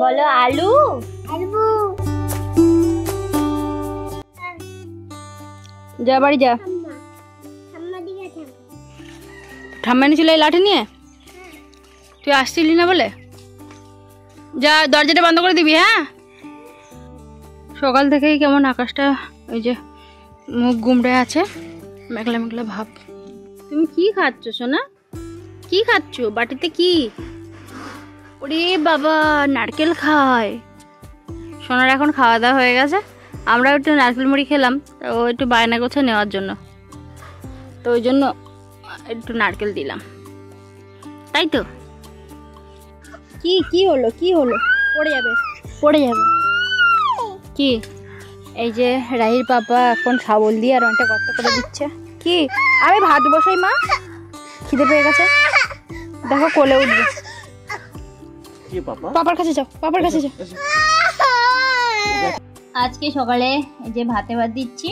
বলো আলু আলু। যা বাড়ি যা। ঠাম্মা এনেছিল এই লাঠি নিয়ে? তুই আসছিলি না বলে? যা দরজাটা বন্ধ করে দিবি। হ্যাঁ, সকাল থেকেই কেমন আকাশটা ওই যে মুখ গুমড়ে আছে, মেঘলা মেঘলা ভাব। তুমি কি খাচ্ছ সোনা? কি খাচ্ছ বাটিতে? কি? ওরে বাবা, নারকেল খায়। সোনার এখন খাওয়া দাওয়া হয়ে গেছে, আমরা একটু নারকেল মুড়ি খেলাম। ও একটু বায়না করছে নেওয়ার জন্য, তো ওই জন্য একটু নারকেল দিলাম। তাই তো। কি কি হলো? কি হলো? পড়ে যাবে, পড়ে যাবে। কি? এই যে রাহির পাপা এখন শাবল দিয়ে আর অনেকটা গর্ত করে দিচ্ছে। কি? আমি ভাত বসাই মা, খিদে পেয়ে গেছে। দেখো কোলে উঠবে। পাপার কাছে যাও, পাপার কাছে যাও। আজকে সকালে এই যে ভাতে ভাত দিচ্ছি,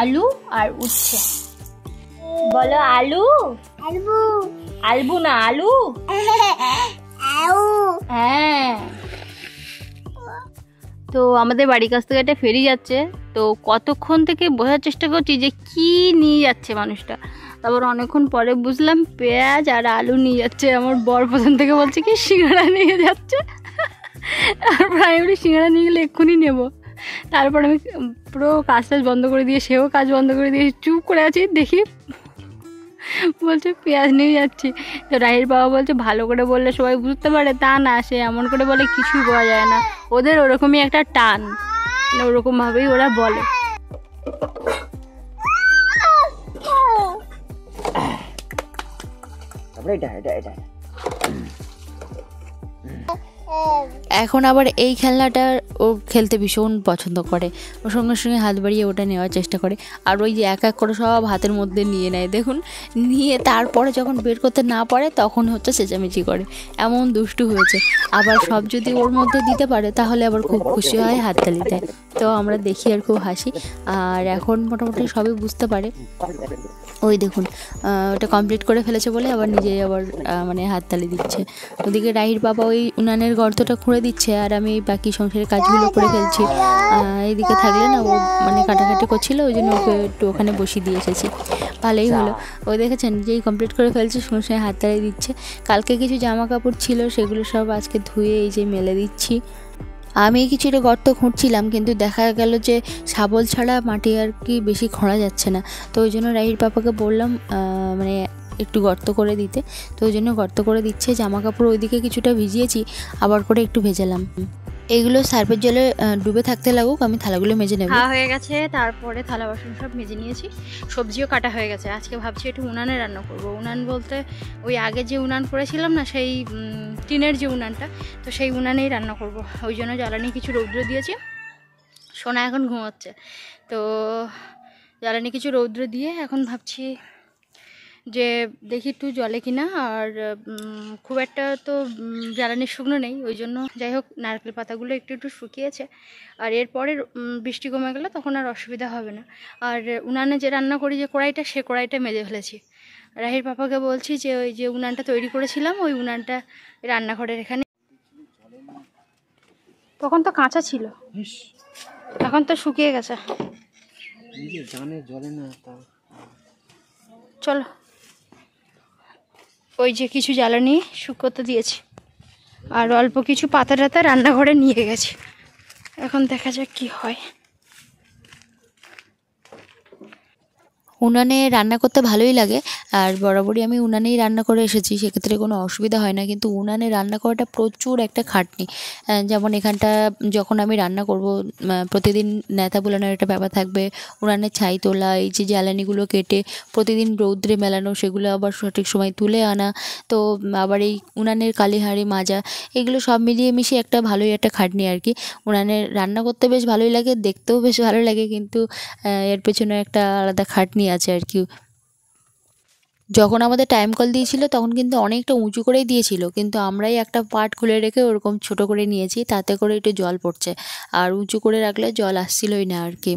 আলু আর উচ্ছে। বলো আলু আলু। আলবু না আলু। হ্যাঁ, তো আমাদের বাড়ির কাছ থেকে একটা ফেরি যাচ্ছে, তো কতক্ষণ থেকে বোঝার চেষ্টা করছি যে কি নিয়ে যাচ্ছে মানুষটা। তারপর অনেকক্ষণ পরে বুঝলাম পেঁয়াজ আর আলু নিয়ে যাচ্ছে। আমার বর প্রথম থেকে বলছে কি সিঙ্গাড়া নিয়ে যাচ্ছে। তারপর আমি বলি সিঙ্গাড়া নিয়ে গেলে এক্ষুনি নেবো। তারপর আমি পুরো কাজ টাজ বন্ধ করে দিয়ে, সেও কাজ বন্ধ করে দিয়ে চুপ করে আছি। দেখি বলছে পেঁয়াজ নিয়ে যাচ্ছি। তো রাহির বাবা বলছে ভালো করে বললে সবাই বুঝতে পারে, তা না, সে এমন করে বলে কিছুই বোঝা যায় না। ওদের ওরকমই একটা টান, ওরকম ভাবেই ওরা বলে। এখন আবার এই খেলনাটা ও খেলতে ভীষণ পছন্দ করে। ওর সঙ্গে সঙ্গে হাত বাড়িয়ে ওটা নেওয়ার চেষ্টা করে, আর ওই যে এক এক করে সব হাতের মধ্যে নিয়ে নেয়। দেখুন, নিয়ে তারপরে যখন বের করতে না পারে তখন হচ্ছে চেঁচামেচি করে। এমন দুষ্টু হয়েছে। আবার সব যদি ওর মধ্যে দিতে পারে তাহলে আবার খুব খুশি হয়, হাততালি দেয়। তো আমরা দেখি আর খুব হাসি। আর এখন মোটামুটি সবই বুঝতে পারে। ওই দেখুন, ওটা কমপ্লিট করে ফেলেছে বলে আবার নিজেই আবার মানে হাততালি দিচ্ছে। ওদিকে রাহির বাবা ওই উনানের গর্তটা খুঁড়ে দিচ্ছে, আর আমি বাকি সংসারের কাজগুলো করে ফেলছি। এইদিকে থাকলে না ও মানে কাটাকাটি করছিল, ওই জন্য ওকে একটু ওখানে বসিয়ে দিয়ে এসেছি। ভালোই হলো। ও দেখেছেন যেই কমপ্লিট করে ফেলছে সঙ্গে সঙ্গে হাততালি দিচ্ছে। কালকে কিছু জামা কাপড় ছিল, সেগুলো সব আজকে ধুয়ে এই যে মেলে দিচ্ছি। আমি কিছুটা গর্ত খুঁড়ছিলাম, কিন্তু দেখা গেল যে শাবল ছাড়া মাটি আর কি বেশি খোঁড়া যাচ্ছে না। তো ওই জন্য রাহির পাপাকে বললাম মানে একটু গর্ত করে দিতে। তো ওই জন্য গর্ত করে দিচ্ছে। জামা কাপড় ওইদিকে কিছুটা ভিজিয়েছি, আবার করে একটু ভেজালাম। এগুলো সার্ফের জলে ডুবে থাকতে লাগুক, আমি থালাগুলো মেজে নেব। খাওয়া হয়ে গেছে, তারপরে থালা বাসন সব মেজে নিয়েছি, সবজিও কাটা হয়ে গেছে। আজকে ভাবছি একটু উনানে রান্না করব। উনান বলতে ওই আগে যে উনান করেছিলাম না, সেই টিনের যে উনানটা, তো সেই উনানেই রান্না করব। ওই জন্য জ্বালানি কিছু রৌদ্র দিয়েছি। সোনা এখন ঘুমোচ্ছে, তো জ্বালানি কিছু রৌদ্র দিয়ে এখন ভাবছি যে দেখি একটু জলে কিনা। আর খুব একটা তো জ্বালানির শুকনো নেই, ওই জন্য যাই হোক নারকেল পাতাগুলো একটু একটু শুকিয়েছে। আর এরপরে বৃষ্টি কমে গেলে তখন আর অসুবিধা হবে না। আর উনানে যে রান্না করি যে কড়াইটা, সে কড়াইটা মেজে ফেলেছি। রাহির পাপাকে বলছি যে ওই যে উনানটা তৈরি করেছিলাম, ওই উনানটা রান্নাঘরের এখানে। তখন তো কাঁচা ছিল, এখন তো শুকিয়ে গেছে। চলো, ওই যে কিছু জ্বালানি শুকোতে দিয়েছি, আর অল্প কিছু পাতা টাতা রান্নাঘরে নিয়ে গেছি। এখন দেখা যাক কি হয়। উনানে রান্না করতে ভালোই লাগে, আর বরাবরই আমি উনানেই রান্না করে এসেছি, সেক্ষেত্রে কোনো অসুবিধা হয় না। কিন্তু উনানে রান্না করাটা প্রচুর একটা খাটনি। যেমন এখানটা যখন আমি রান্না করব, প্রতিদিন ন্যাতা বোলানোর একটা ব্যাপার থাকবে, উনানের ছাই তোলা, এই যে জ্বালানিগুলো কেটে প্রতিদিন রৌদ্রে মেলানো, সেগুলো আবার সঠিক সময় তুলে আনা, তো আবার এই উনানের কালিহাঁড়ি মাজা, এগুলো সব মিলিয়ে মিশিয়ে একটা ভালোই একটা খাটনি আর কি। উনানে রান্না করতে বেশ ভালোই লাগে, দেখতেও বেশ ভালো লাগে, কিন্তু এর পেছনে একটা আলাদা খাটনি আছে আর কি। যখন আমাদের টাইম কল দিয়েছিল তখন কিন্তু অনেকটা উঁচু করেই দিয়েছিল, কিন্তু আমরাই একটা পার্ট খুলে রেখে ওরকম ছোট করে নিয়েছি, তাতে করে একটু জল পড়ছে। আর উঁচু করে রাখলে জল আসছিলই না আর কি।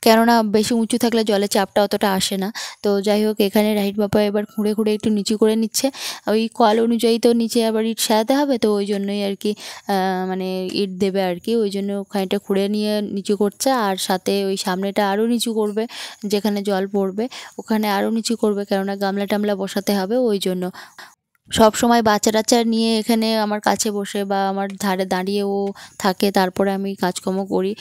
কেননা বেশি উঁচু থাকলে জলের চাপটা অতটা আসে না। তো যাই হোক, এখানে রাহির বাবা এবার খুঁড়ে খুঁড়ে একটু নিচু করে নিচ্ছে। ওই কল অনুযায়ী তো নিচে আবার ইট সাজাতে হবে, তো ওই জন্যই আর কি মানে ইট দেবে আর কি, ওই জন্য খানিকটা খুঁড়ে নিয়ে নিচু করছে। আর সাথে ওই সামনেটা আরও নিচু করবে, যেখানে জল পড়বে ওখানে আরও নিচু করবে, কেননা গামলা টামলা বসাতে হবে ওই জন্য। সব সময় বাচ্চা টাচ্চা নিয়ে এখানে আমার কাছে বসে বা আমার ধারে দাঁড়িয়েও থাকে, তারপরে আমি কাজকর্ম করি।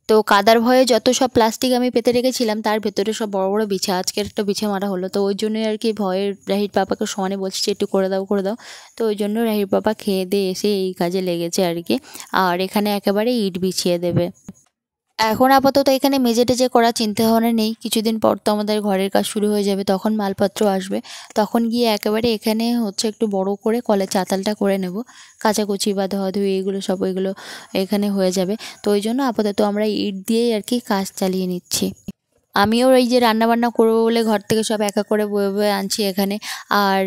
তো কাদার ভয়ে যত সব প্লাস্টিক আমি পেতে রেখেছিলাম তার ভেতরে সব বড় বড় বিছা, আজকের একটা বিছে মারা হলো, তো ওই জন্যই আর কি ভয়ে রাহির পাপাকে সমানে বলছি যে একটু করে দাও করে দাও। তো ওই জন্য রাহির পাপা খেয়ে দিয়ে এসে এই কাজে লেগেছে আর কি। আর এখানে একেবারে ইট বিছিয়ে দেবে। এখন আপাতত এখানে মেঝে টেজে করার চিন্তা ভাবনা নেই, কিছুদিন পর তো আমাদের ঘরের কাজ শুরু হয়ে যাবে, তখন মালপত্র আসবে, তখন গিয়ে একেবারে এখানে হচ্ছে একটু বড় করে কলের চাতালটা করে নেব। কাচাকুচি বা ধোয়াধুয়ি এগুলো সব ওইগুলো এখানে হয়ে যাবে। তো ওই জন্য আপাতত আমরা ইট দিয়েই আর কি কাজ চালিয়ে নিচ্ছি। আমিও এই যে রান্নাবান্না করবো বলে ঘর থেকে সব একা করে বয়ে বয়ে আনছি এখানে। আর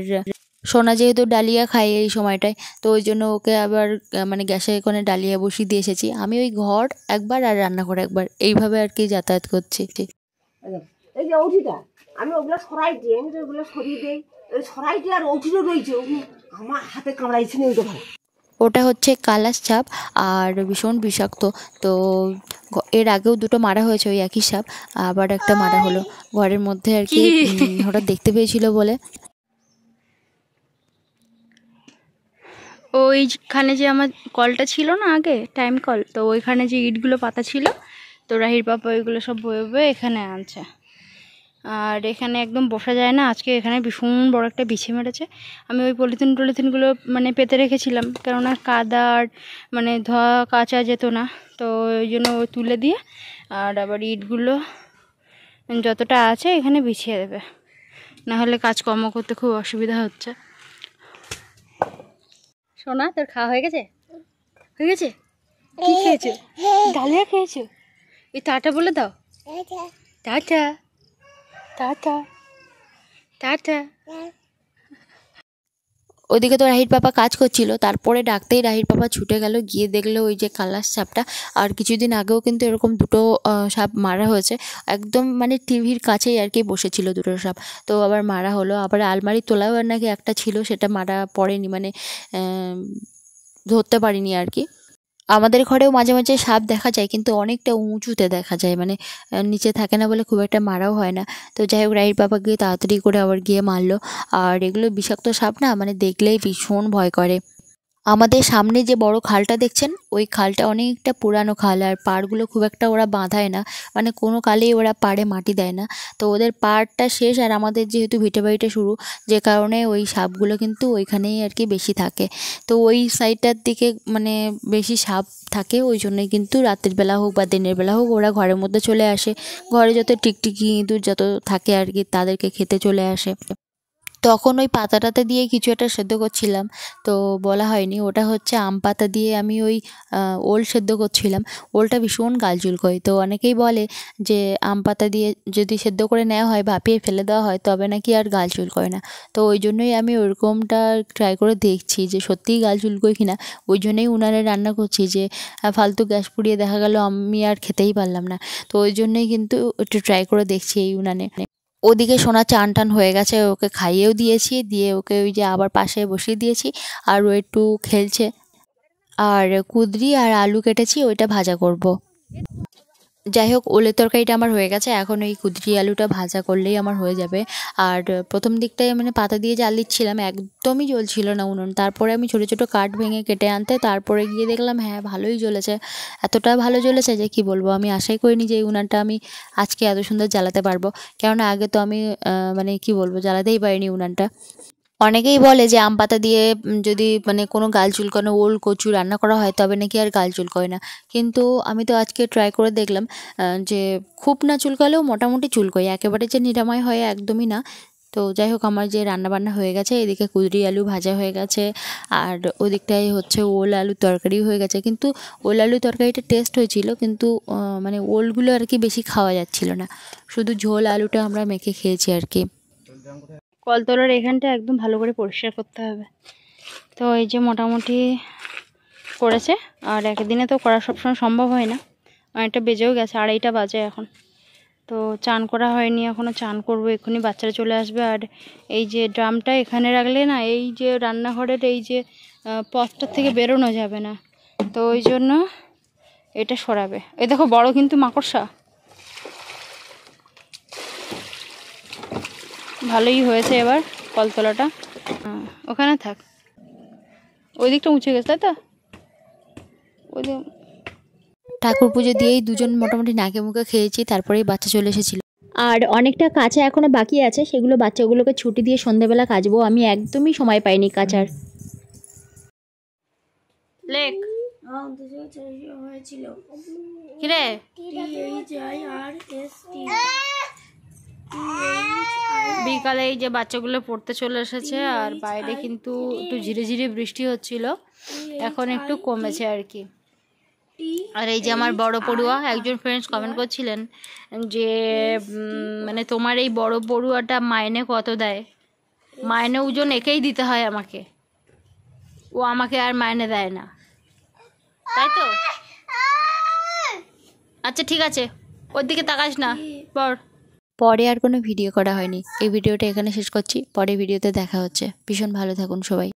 সোনা যেহেতু ডালিয়া খায় এই সময়টায়, তো ওই জন্য ওকে আবার মানে গ্যাসের কোণে ডালিয়া বসিয়ে দিয়ে এসেছি। আমি ওই ঘর একবার আর রান্নাঘর একবার এইভাবে আর কি যাতায়াত করছি। এই যে অউঠিটা আমি ওগুলো সরাই দিই, আমি তো ওগুলো সরিয়ে দিই, ওই সরাই দিয়ে আর অউঠিটা রয়েছে আমার হাতে কামড়াইছে না, ওইটা ভালো। ওটা হচ্ছে কালাস সাপ আর ভীষণ বিষাক্ত। তো এর আগেও দুটো মারা হয়েছে ওই একই সাপ, আবার একটা মারা হলো ঘরের মধ্যে আর কি, হঠাৎ দেখতে পেয়েছিল বলে। ওইখানে যে আমার কলটা ছিল না আগে টাইম কল, তো ওইখানে যে ইটগুলো পাতা ছিল, তো রাহির পাপা ওইগুলো সব বয়ে বয়ে এখানে আনছে। আর এখানে একদম বসা যায় না, আজকে এখানে ভীষণ বড় একটা বিছে মেরেছে। আমি ওই পলিথিনগুলো মানে পেতে রেখেছিলাম, কেননা কাদা আর মানে ধোয়া কাচা যেত না, তো ওই জন্য ওই তুলে দিয়ে আর আবার ইটগুলো যতটা আছে এখানে বিছিয়ে দেবে, না হলে কাজকর্ম করতে খুব অসুবিধা হচ্ছে। সোনা, তোর খাওয়া হয়ে গেছে? হয়ে গেছে? কি খেয়েছো? ডালিয়া খেয়েছো? এই টাটা বলে দাও। Tata tata tata. ওদিকে তো রাহির পাপা কাজ করছিল, তারপরে ডাকতেই রাহির পাপা ছুটে গেল, গিয়ে দেখলো ওই যে কালার সাপটা। আর কিছুদিন আগেও কিন্তু এরকম দুটো সাপ মারা হয়েছে, একদম মানে টিভির কাছেই আর কি বসেছিল দুটো সাপ, তো আবার মারা হলো। আবার আলমারি তোলাও আর নাকি একটা ছিল, সেটা মারা পড়েনি, মানে ধরতে পারিনি আর কি। আমাদের ঘরেও মাঝে মাঝে সাপ দেখা যায়, কিন্তু অনেকটা উঁচুতে দেখা যায়, মানে নিচে থাকে না বলে খুব একটা মারাও হয় না। তো যাই হোক, রাহির পাপা গিয়ে তাড়াতাড়ি করে আবার গিয়ে মারলো। আর এগুলো বিষাক্ত সাপ না, মানে দেখলেই ভীষণ ভয় করে। আমাদের সামনে যে বড় খালটা দেখছেন, ওই খালটা অনেকটা পুরানো খাল, আর পাড়গুলো খুব একটা ওরা বাঁধায় না, মানে কোনো কালেই ওরা পাড়ে মাটি দেয় না। তো ওদের পাড়টা শেষ, আর আমাদের যেহেতু ভিটে বাড়িটা শুরু, যে কারণে ওই সাপগুলো কিন্তু ওইখানেই আর কি বেশি থাকে। তো ওই সাইডটার দিকে মানে বেশি সাপ থাকে, ওই জন্যই কিন্তু রাতের বেলা হোক বা দিনের বেলা হোক ওরা ঘরের মধ্যে চলে আসে। ঘরে যত টিকটিকি ইঁদুর যত থাকে আর কি, তাদেরকে খেতে চলে আসে। তখন ওই পাতাটাতে দিয়ে কিছু একটা সেদ্ধ করছিলাম, তো বলা হয়নি, ওটা হচ্ছে আম পাতা দিয়ে আমি ওই ওল সেদ্ধ করছিলাম। ওলটা ভীষণ গাল চুলকোয়, তো অনেকেই বলে যে আম পাতা দিয়ে যদি সেদ্ধ করে নেওয়া হয়, ভাপিয়ে ফেলে দেওয়া হয়, তবে নাকি আর গাল চুলকোয় না। তো ওই জন্যই আমি ওরকমটা ট্রাই করে দেখছি যে সত্যিই গাল চুলকোয় কিনা। ওই জন্যই উনানে রান্না করছি, যে ফালতু গ্যাস পুড়িয়ে দেখা গেল আমি আর খেতেই পারলাম না। তো ওই জন্যই কিন্তু একটু ট্রাই করে দেখছি এই উনানে। ওদিকে সোনা চান টান হয়ে গেছে, ওকে খাইয়েও দিয়েছি, দিয়ে ওকে ওই যে আবার পাশে বসিয়ে দিয়েছি, আর ও একটু খেলছে। আর কুঁদরি আর আলু কেটেছি, ওইটা ভাজা করব। যাই হোক, ওলের তরকারিটা আমার হয়ে গেছে, এখন ওই কুঁদরি আলুটা ভাজা করলেই আমার হয়ে যাবে। আর প্রথম দিকটায় মানে পাতা দিয়ে জাল দিচ্ছিলাম, একদমই জ্বলছিল না উনুন। তারপরে আমি ছোটো ছোটো কাঠ ভেঙে কেটে আনতে, তারপরে গিয়ে দেখলাম হ্যাঁ ভালোই জ্বলেছে, এতটা ভালো জ্বলেছে যে কি বলবো। আমি আশাই করিনি যে এই উনানটা আমি আজকে এত সুন্দর জ্বালাতে পারবো, কেননা আগে তো আমি মানে কি বলবো, জ্বালাতেই পারিনি উনানটা। অনেকেই বলে যে আম পাতা দিয়ে যদি মানে কোনো গাল চুলকানো ওল কচু রান্না করা হয়, তবে নাকি আর গাল চুলকোয় না। কিন্তু আমি তো আজকে ট্রাই করে দেখলাম যে খুব না চুলকালেও মোটামুটি চুলকোয়, একেবারে যে নিরাময় হয় একদমই না। তো যাই হোক, আমার যে রান্নাবান্না হয়ে গেছে, এদিকে কুঁদরি আলু ভাজা হয়ে গেছে, আর ওদিকটায় হচ্ছে ওল আলু তরকারি হয়ে গেছে। কিন্তু ওল আলু তরকারিটা টেস্ট হয়েছিল, কিন্তু মানে ওলগুলো আর কি বেশি খাওয়া যাচ্ছিল না, শুধু ঝোল আলুটা আমরা মেখে খেয়েছি আর কি। কলতলার এখানটা একদম ভালো করে পরিষ্কার করতে হবে। তো এই যে মোটামুটি করেছে, আর একদিনে তো করা সবসময় সম্ভব হয় না, অনেকটা বেজেও গেছে, 2:30 বাজে এখন। তো চান করা হয়নি এখনও, চান করবো এক্ষুনি, বাচ্চারা চলে আসবে। আর এই যে ড্রামটা এখানে রাখলে না, এই যে রান্নাঘরের এই যে পথটার থেকে বেরোনো যাবে না, তো ওই জন্য এটা সরাবে। এই দেখো বড় কিন্তু মাকড়সা, ভালোই হয়েছে এবার কলতলাটা। ওখানে থাক, ওই দিকটা মুছে গেছে তাই তো, ওই দিক। ঠাকুর পুজো দিয়েই দুজন মোটামুটি নাকে মুখে খেয়েছি, তারপরেই বাচ্চা চলে এসেছিল। আর অনেকটা কাঁচা এখনো বাকি আছে, সেগুলো বাচ্চাগুলোকে ছুটি দিয়ে সন্ধ্যাবেলা কাচবো। আমি একদমই সময় পাইনি কাচার। লেখ কিরে, বিকালে এই যে বাচ্চাগুলো পড়তে চলে এসেছে, আর বাইরে কিন্তু একটু ঝিরে ঝিরে বৃষ্টি হচ্ছিল, এখন একটু কমেছে আর কি। আর এই যে আমার বড় পড়ুয়া, একজন ফ্রেন্ডস কমেন্ট করছিলেন যে মানে তোমার এই বড় পড়ুয়াটা মাইনে কত দেয়? মাইনে ওজন একেই দিতে হয় আমাকে, ও আমাকে আর মাইনে দেয় না, তাই তো? আচ্ছা ঠিক আছে, ওর দিকে তাকাস না, পড়। পরে আর কোনো ভিডিও করা হয়নি, এই ভিডিওটা এখানে শেষ করছি, পরে ভিডিওতে দেখা হচ্ছে। ভীষণ ভালো থাকুন সবাই।